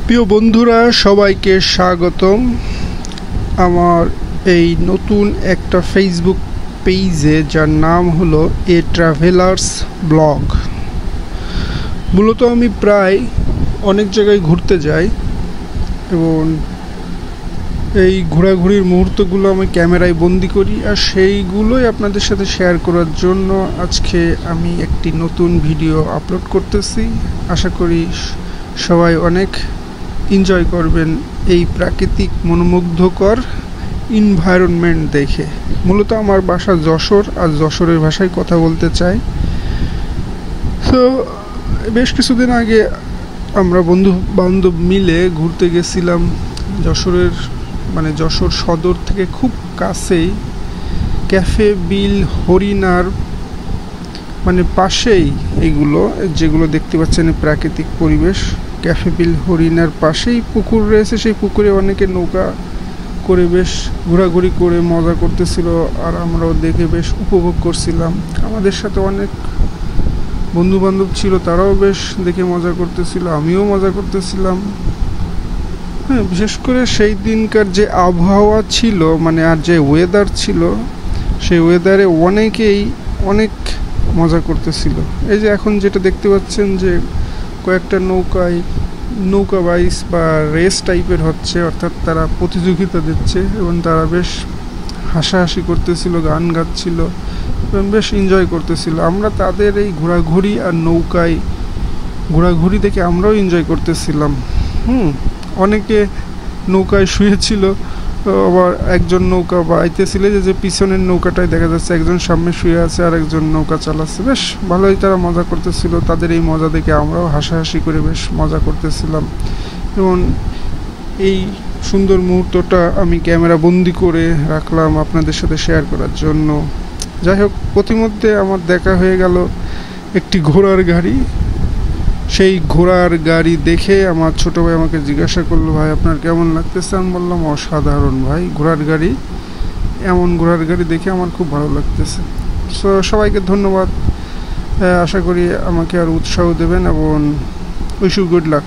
প্রিয় বন্ধুরা, সবাইকে স্বাগতম আমার এই নতুন একটা ফেসবুক পেজে, যার নাম হলো এ ট্রাভেলার্স ব্লগ। মূলত আমি প্রায় অনেক জায়গায় ঘুরতে যাই এবং এই ঘোরাঘুরির মুহূর্তগুলো আমি ক্যামেরায় বন্দি করি, আর সেইগুলোই আপনাদের সাথে শেয়ার করার জন্য আজকে আমি একটি নতুন ভিডিও আপলোড করতেছি। আশা করি সবাই অনেক এনজয় করবেন এই প্রাকৃতিক মনোমুগ্ধকর এনভায়রনমেন্ট দেখে। মূলত আমার বাসা যশোর, আর যশোরের ভাষায় কথা বলতে চাই। তো বেশ কিছুদিন আগে আমরা বন্ধু বান্ধব মিলে ঘুরতে গেছিলাম যশোরের, যশোর সদর থেকে খুব কাছেই ক্যাফে বিল হরিণার পাশেই এইগুলো যেগুলো দেখতে পাচ্ছেন প্রাকৃতিক পরিবেশ। ক্যাফে বিল হরিণার পাশেই পুকুর রয়েছে, সেই পুকুরে অনেকে নৌকা করে বেশ ঘোরাঘুরি করে মজা করতেছিল, আর আমরাও দেখে বেশ উপভোগ করছিলাম। আমাদের সাথে অনেক বন্ধু বান্ধব ছিল, তারাও বেশ দেখে মজা করতেছিল, আমিও মজা করতেছিলাম। হ্যাঁ, বিশেষ করে সেই দিনকার যে আবহাওয়া ছিল, আর যে ওয়েদার ছিল, সেই ওয়েদারে অনেকেই অনেক মজা করতেছিল। এই যে এখন যেটা দেখতে পাচ্ছেন যে কয়েকটা নৌকা বাইস বা রেস টাইপের হচ্ছে, অর্থাৎ তারা প্রতিযোগিতা দিচ্ছে এবং তারা বেশ হাসাহাসি করতেছিল, গান গাচ্ছিল এবং বেশ এনজয় করতেছিল। আমরা তাদের এই ঘোরাঘুরি আর নৌকায় ঘোরাঘুরি দেখে আমরাও এনজয় করতেছিলাম। অনেকে নৌকায় শুয়েছিল, আবার একজন নৌকা বাইতেছিল, যে পিছনের নৌকাটায় দেখা যাচ্ছে একজন সামনে শুয়ে আছে আর একজন নৌকা চালাচ্ছে। বেশ ভালোই তারা মজা করতেছিল। তাদের এই মজা দেখে আমরাও হাসাহাসি করে বেশ মজা করতেছিলাম এবং এই সুন্দর মুহূর্তটা আমি ক্যামেরা বন্দি করে রাখলাম আপনাদের সাথে শেয়ার করার জন্য। যাই হোক, প্রতিমধ্যে আমার দেখা হয়ে গেল একটি ঘোড়ার গাড়ি। সেই ঘোড়ার গাড়ি দেখে আমার ছোট ভাই আমাকে জিজ্ঞাসা করলো, ভাই আপনার কেমন লাগতেছে? আমি বললাম, অসাধারণ ভাই, ঘোড়ার গাড়ি, এমন ঘোড়ার গাড়ি দেখে আমার খুব ভালো লাগতেছে। সো সবাইকে ধন্যবাদ। আশা করি আমাকে আর উৎসাহ দেবেন এবং উইশ ইউ গুড লাক।